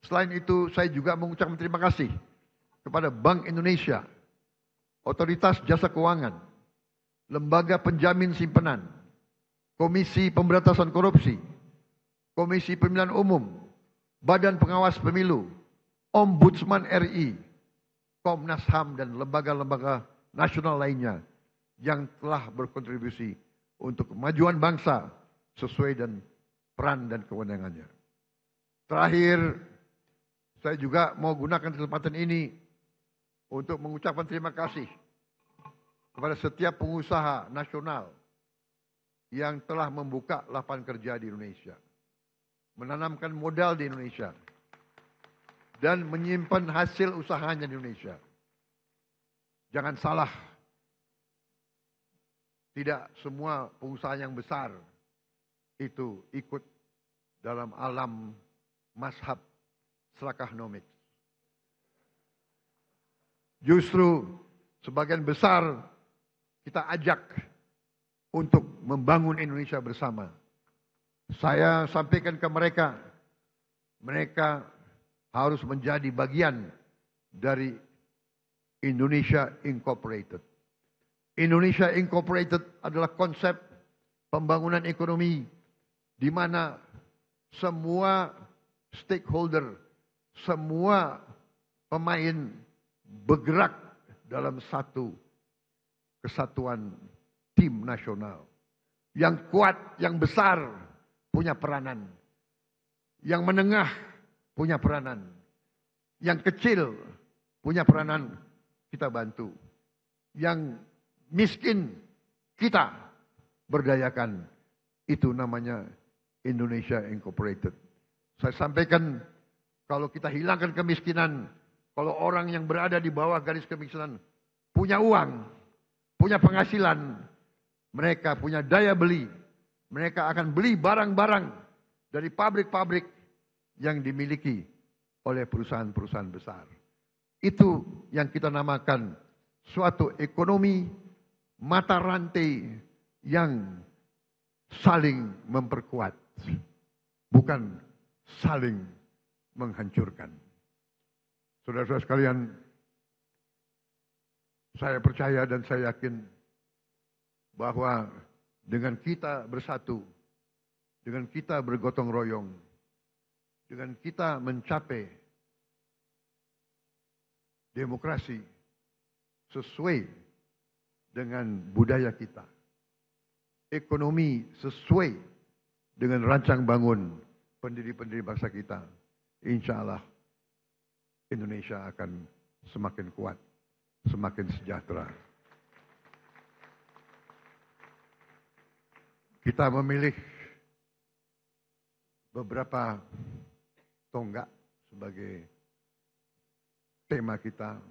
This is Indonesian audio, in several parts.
Selain itu, saya juga mengucapkan terima kasih kepada Bank Indonesia, Otoritas Jasa Keuangan, Lembaga Penjamin Simpanan, Komisi Pemberantasan Korupsi, Komisi Pemilihan Umum, Badan Pengawas Pemilu, Ombudsman RI, Komnas HAM, dan lembaga-lembaga nasional lainnya yang telah berkontribusi untuk kemajuan bangsa sesuai dengan peran dan kewenangannya. Terakhir, saya juga mau gunakan kesempatan ini untuk mengucapkan terima kasih kepada setiap pengusaha nasional yang telah membuka lapangan kerja di Indonesia, menanamkan modal di Indonesia, dan menyimpan hasil usahanya di Indonesia. Jangan salah, tidak semua pengusaha yang besar itu ikut dalam alam mazhab selakahnomics. Justru sebagian besar kita ajak untuk membangun Indonesia bersama. Saya sampaikan ke mereka, mereka harus menjadi bagian dari Indonesia Incorporated. Indonesia Incorporated adalah konsep pembangunan ekonomi di mana semua stakeholder, semua pemain bergerak dalam satu kesatuan tim nasional. Yang kuat, yang besar punya peranan. Yang menengah punya peranan. Yang kecil punya peranan, kita bantu. Yang miskin kita berdayakan. Itu namanya Indonesia Incorporated. Saya sampaikan, kalau kita hilangkan kemiskinan, kalau orang yang berada di bawah garis kemiskinan punya uang, punya penghasilan, mereka punya daya beli, mereka akan beli barang-barang dari pabrik-pabrik yang dimiliki oleh perusahaan-perusahaan besar. Itu yang kita namakan suatu ekonomi mata rantai yang saling memperkuat, bukan saling menghancurkan. Saudara-saudara sekalian, saya percaya dan saya yakin bahwa dengan kita bersatu, dengan kita bergotong royong, dengan kita mencapai demokrasi sesuai dengan budaya kita, ekonomi sesuai dengan rancang bangun pendiri-pendiri bangsa kita, insya Allah Indonesia akan semakin kuat, semakin sejahtera. Kita memilih beberapa tonggak sebagai tema kita.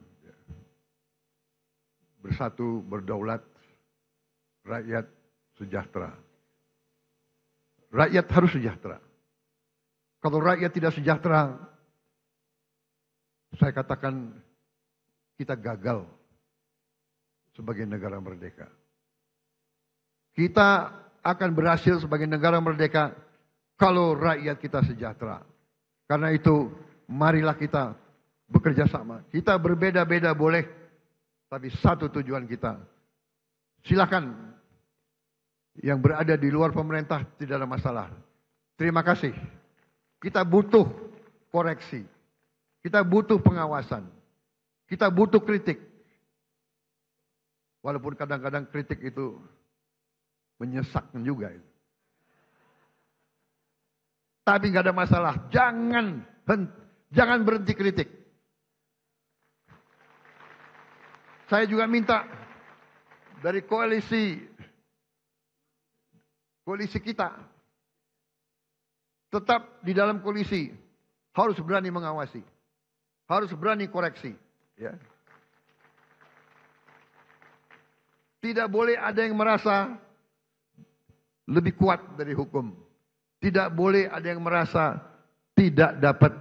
Bersatu, berdaulat, rakyat sejahtera. Rakyat harus sejahtera. Kalau rakyat tidak sejahtera, saya katakan kita gagal sebagai negara merdeka. Kita akan berhasil sebagai negara merdeka kalau rakyat kita sejahtera. Karena itu, marilah kita bekerja sama. Kita berbeda-beda boleh, tapi satu tujuan kita. Silakan yang berada di luar pemerintah tidak ada masalah. Terima kasih. Kita butuh koreksi. Kita butuh pengawasan. Kita butuh kritik. Walaupun kadang-kadang kritik itu menyesakkan juga. Tapi nggak ada masalah. Jangan berhenti kritik. Saya juga minta dari koalisi kita tetap di dalam koalisi harus berani mengawasi, harus berani koreksi. Ya. Tidak boleh ada yang merasa lebih kuat dari hukum. Tidak boleh ada yang merasa tidak dapat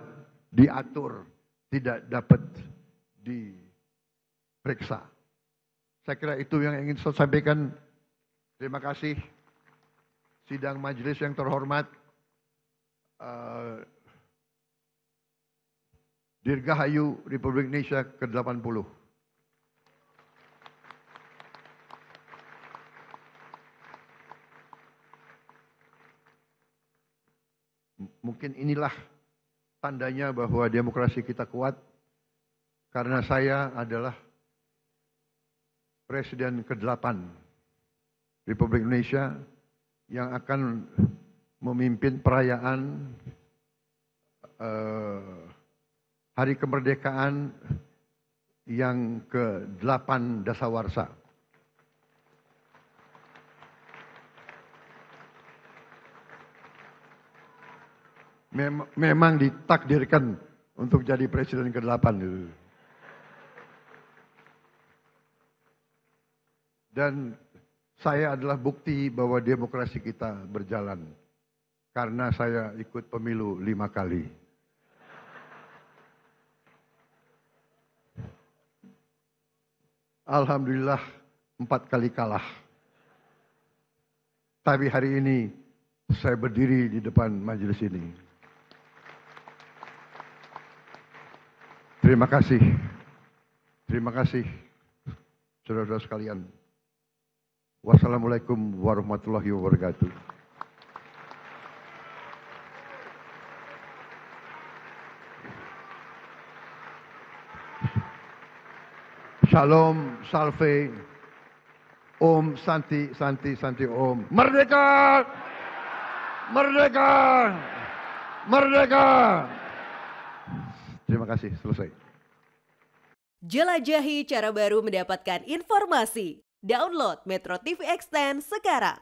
diatur, tidak dapat diperiksa. Saya kira itu yang ingin saya sampaikan. Terima kasih. Sidang majelis yang terhormat. Dirgahayu Republik Indonesia ke-80. Mungkin inilah tandanya bahwa demokrasi kita kuat, karena saya adalah Presiden ke-8 Republik Indonesia yang akan memimpin perayaan Hari Kemerdekaan yang ke-8 dasawarsa. Memang ditakdirkan untuk jadi presiden ke-8. Dan saya adalah bukti bahwa demokrasi kita berjalan. Karena saya ikut pemilu 5 kali. Alhamdulillah 4 kali kalah. Tapi hari ini saya berdiri di depan majelis ini. Terima kasih. Terima kasih, saudara-saudara sekalian. Wassalamualaikum warahmatullahi wabarakatuh. Shalom, salve, Om, Santi, Santi, Santi, Om. Merdeka! Merdeka! Merdeka! Terima kasih, selesai. Jelajahi cara baru mendapatkan informasi. Download Metro TV Extend sekarang.